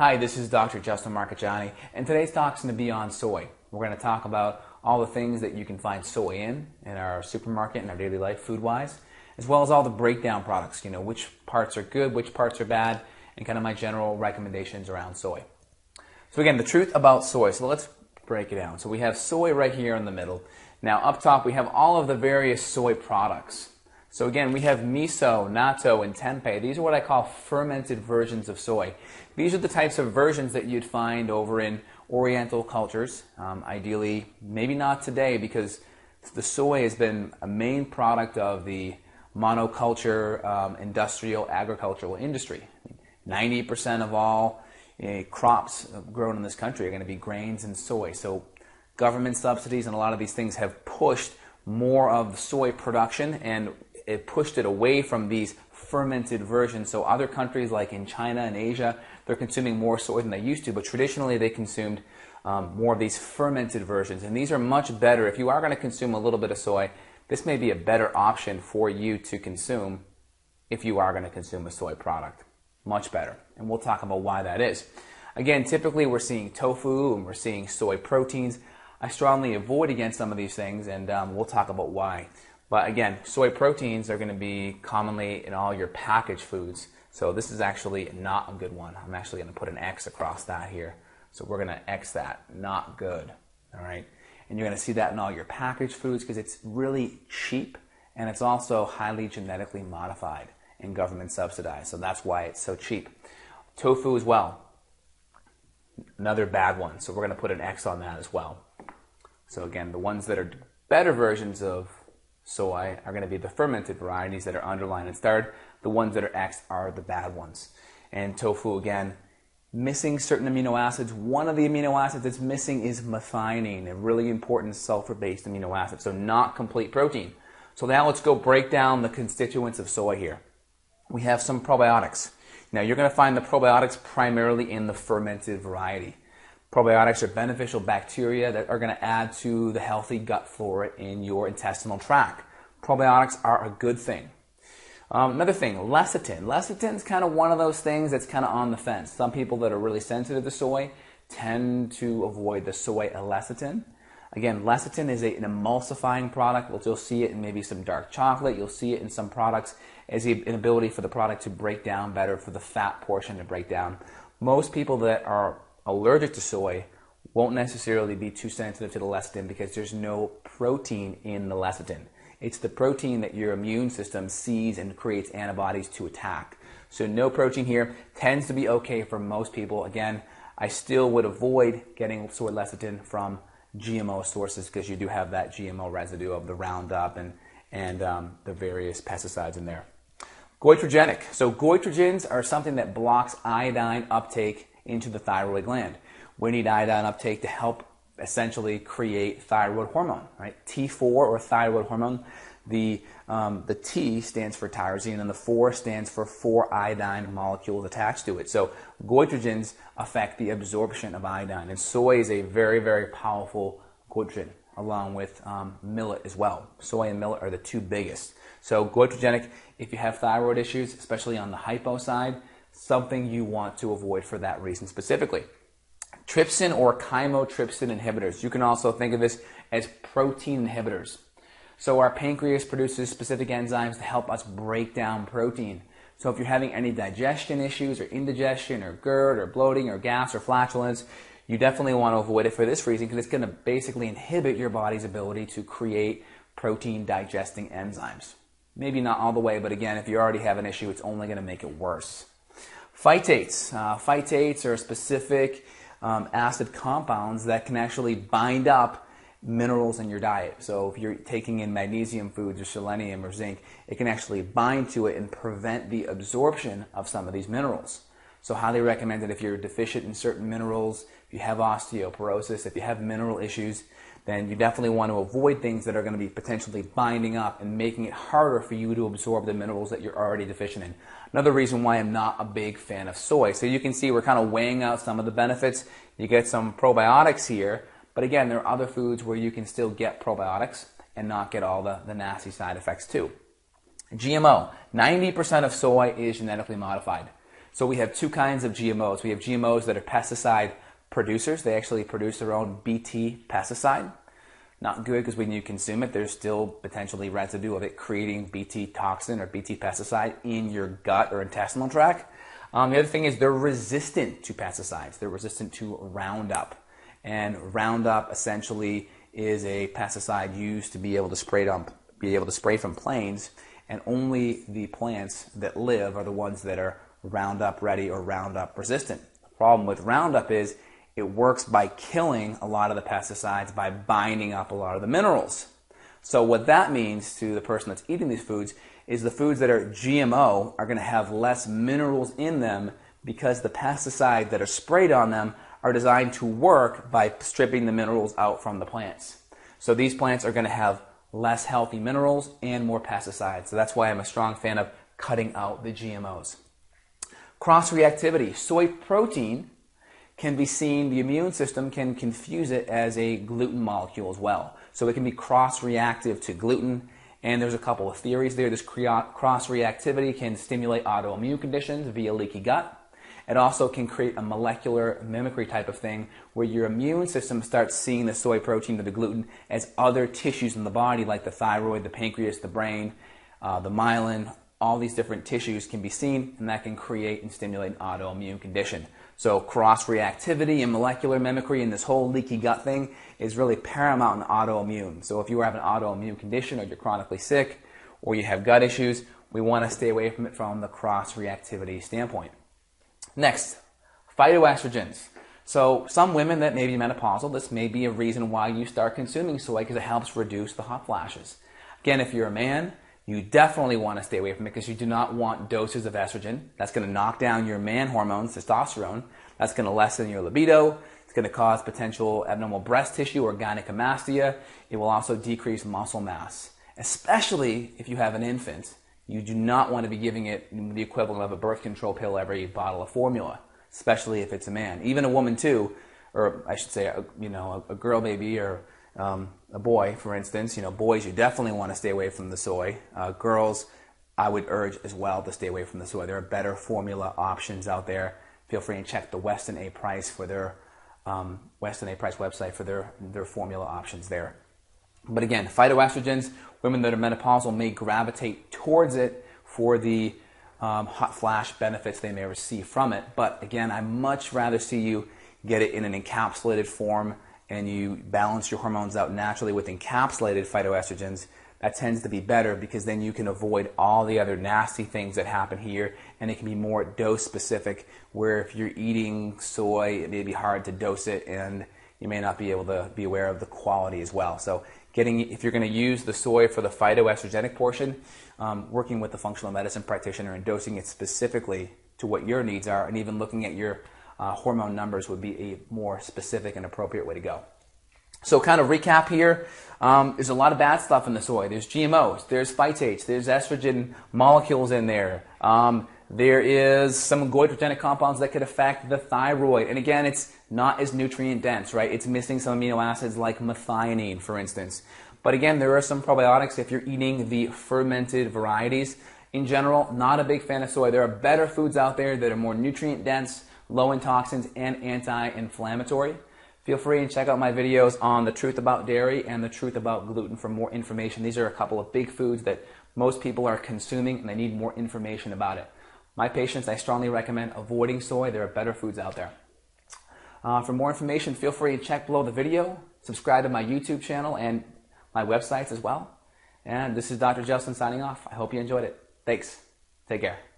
Hi, this is Dr. Justin Marchegiani, and today's talk's going to be on soy. We're going to talk about all the things that you can find soy in our supermarket and our daily life food-wise, as well as all the breakdown products, which parts are good, which parts are bad, and kind of my general recommendations around soy. So again, the truth about soy. So let's break it down. So we have soy right here in the middle. Now up top we have all of the various soy products. So again, we have miso, natto, and tempeh. These are what I call fermented versions of soy. These are the types of versions that you'd find over in Oriental cultures. Ideally, maybe not today because the soy has been a main product of the monoculture, industrial, agricultural industry. 90% of all crops grown in this country are going to be grains and soy. So government subsidies and a lot of these things have pushed more of the soy production, and it pushed it away from these fermented versions. So other countries like in China and Asia, they're consuming more soy than they used to, but traditionally they consumed more of these fermented versions. And these are much better. If you are going to consume a little bit of soy, this may be a better option for you to consume if you are going to consume a soy product. Much better. And we'll talk about why that is. Again, typically we're seeing tofu and we're seeing soy proteins. I strongly avoid against some of these things, and we'll talk about why. But again, soy proteins are going to be commonly in all your packaged foods. So this is actually not a good one. I'm actually going to put an X across that here. So we're going to X that. Not good. All right. And you're going to see that in all your packaged foods because it's really cheap, and it's also highly genetically modified and government subsidized. So that's why it's so cheap. Tofu as well. Another bad one. So we're going to put an X on that as well. So again, the ones that are better versions of soy are going to be the fermented varieties that are underlined and starred. The ones that are X are the bad ones. And tofu, again, missing certain amino acids. One of the amino acids that's missing is methionine, a really important sulfur-based amino acid. So not complete protein. So now let's go break down the constituents of soy here. We have some probiotics. Now you're going to find the probiotics primarily in the fermented variety. Probiotics are beneficial bacteria that are going to add to the healthy gut flora in your intestinal tract. Probiotics are a good thing. Another thing, lecithin. Lecithin is kind of one of those things that's kind of on the fence. Some people that are really sensitive to soy tend to avoid the soy lecithin. Again, lecithin is an emulsifying product. You'll see it in maybe some dark chocolate. You'll see it in some products as an ability for the product to break down better, for the fat portion to break down. Most people that are allergic to soy won't necessarily be too sensitive to the lecithin because there's no protein in the lecithin. It's the protein that your immune system sees and creates antibodies to attack. So no protein here tends to be okay for most people. Again, I still would avoid getting soy lecithin from GMO sources because you do have that GMO residue of the Roundup and the various pesticides in there. Goitrogenic. So goitrogens are something that blocks iodine uptake into the thyroid gland. We need iodine uptake to help essentially create thyroid hormone, right? T4 or thyroid hormone. The T stands for tyrosine and the 4 stands for 4 iodine molecules attached to it. So goitrogens affect the absorption of iodine, and soy is a very, very powerful goitrogen along with millet as well. Soy and millet are the two biggest. So goitrogenic, if you have thyroid issues, especially on the hypo side, something you want to avoid for that reason specifically. Trypsin or chymotrypsin inhibitors. You can also think of this as protein inhibitors. So our pancreas produces specific enzymes to help us break down protein. So if you're having any digestion issues or indigestion or GERD or bloating or gas or flatulence, you definitely want to avoid it for this reason because it's going to basically inhibit your body's ability to create protein digesting enzymes. Maybe not all the way, but again, if you already have an issue, it's only going to make it worse. Phytates. Phytates are specific acid compounds that can actually bind up minerals in your diet. So if you're taking in magnesium foods or selenium or zinc, it can actually bind to it and prevent the absorption of some of these minerals. So highly recommended if you're deficient in certain minerals, if you have osteoporosis, if you have mineral issues, then you definitely want to avoid things that are going to be potentially binding up and making it harder for you to absorb the minerals that you're already deficient in. Another reason why I'm not a big fan of soy. So you can see we're kind of weighing out some of the benefits. You get some probiotics here, but again, there are other foods where you can still get probiotics and not get all the nasty side effects too. GMO. 90% of soy is genetically modified. So we have two kinds of GMOs. We have GMOs that are pesticide producers. They actually produce their own Bt pesticide. Not good because when you consume it, there's still potentially residue of it creating Bt toxin or Bt pesticide in your gut or intestinal tract. The other thing is they're resistant to pesticides. They're resistant to Roundup. And Roundup essentially is a pesticide used to be able to spray from planes, and only the plants that live are the ones that are Roundup ready or Roundup resistant. The problem with Roundup is it works by killing a lot of the pesticides by binding up a lot of the minerals. So what that means to the person that's eating these foods is the foods that are GMO are going to have less minerals in them because the pesticides that are sprayed on them are designed to work by stripping the minerals out from the plants. So these plants are going to have less healthy minerals and more pesticides. So that's why I'm a strong fan of cutting out the GMOs. Cross-reactivity. Soy protein can be seen, the immune system can confuse it as a gluten molecule as well. So it can be cross-reactive to gluten, and there's a couple of theories there. This cross-reactivity can stimulate autoimmune conditions via leaky gut. It also can create a molecular mimicry type of thing where your immune system starts seeing the soy protein or the gluten as other tissues in the body, like the thyroid, the pancreas, the brain, the myelin. All these different tissues can be seen, and that can create and stimulate an autoimmune condition. So cross-reactivity and molecular mimicry and this whole leaky gut thing is really paramount in autoimmune. So if you have an autoimmune condition, or you're chronically sick, or you have gut issues, we want to stay away from it from the cross-reactivity standpoint. Next, phytoestrogens. So some women that may be menopausal, this may be a reason why you start consuming soy, because it helps reduce the hot flashes. Again, if you're a man, you definitely want to stay away from it because you do not want doses of estrogen. That's going to knock down your man hormones, testosterone. That's going to lessen your libido. It's going to cause potential abnormal breast tissue or gynecomastia. It will also decrease muscle mass, especially if you have an infant. You do not want to be giving it the equivalent of a birth control pill every bottle of formula, especially if it's a man. Even a woman too, or I should say, a girl maybe, or a boy, for instance. Boys, you definitely want to stay away from the soy. Girls, I would urge as well to stay away from the soy. There are better formula options out there. Feel free and check the Weston A. Price for their Weston A. Price website for their formula options there. But again, phytoestrogens, women that are menopausal may gravitate towards it for the hot flash benefits they may receive from it. But again, I much rather see you get it in an encapsulated form and you balance your hormones out naturally with encapsulated phytoestrogens. That tends to be better because then you can avoid all the other nasty things that happen here, and it can be more dose specific, where if you're eating soy, it may be hard to dose it and you may not be able to be aware of the quality as well. So if you're going to use the soy for the phytoestrogenic portion, working with the functional medicine practitioner and dosing it specifically to what your needs are, and even looking at your hormone numbers would be a more specific and appropriate way to go. So kind of recap here, there's a lot of bad stuff in the soy. There's GMOs, there's phytates, there's estrogen molecules in there. There is some goitrogenic compounds that could affect the thyroid. And again, it's not as nutrient dense, right? It's missing some amino acids like methionine, for instance. But again, there are some probiotics if you're eating the fermented varieties. In general, not a big fan of soy. There are better foods out there that are more nutrient dense, low in toxins, and anti-inflammatory. Feel free and check out my videos on the Truth About Dairy and the Truth About Gluten for more information. These are a couple of big foods that most people are consuming and they need more information about it. My patients, I strongly recommend avoiding soy. There are better foods out there. For more information, feel free to check below the video, subscribe to my YouTube channel and my websites as well. And this is Dr. Justin signing off. I hope you enjoyed it. Thanks. Take care.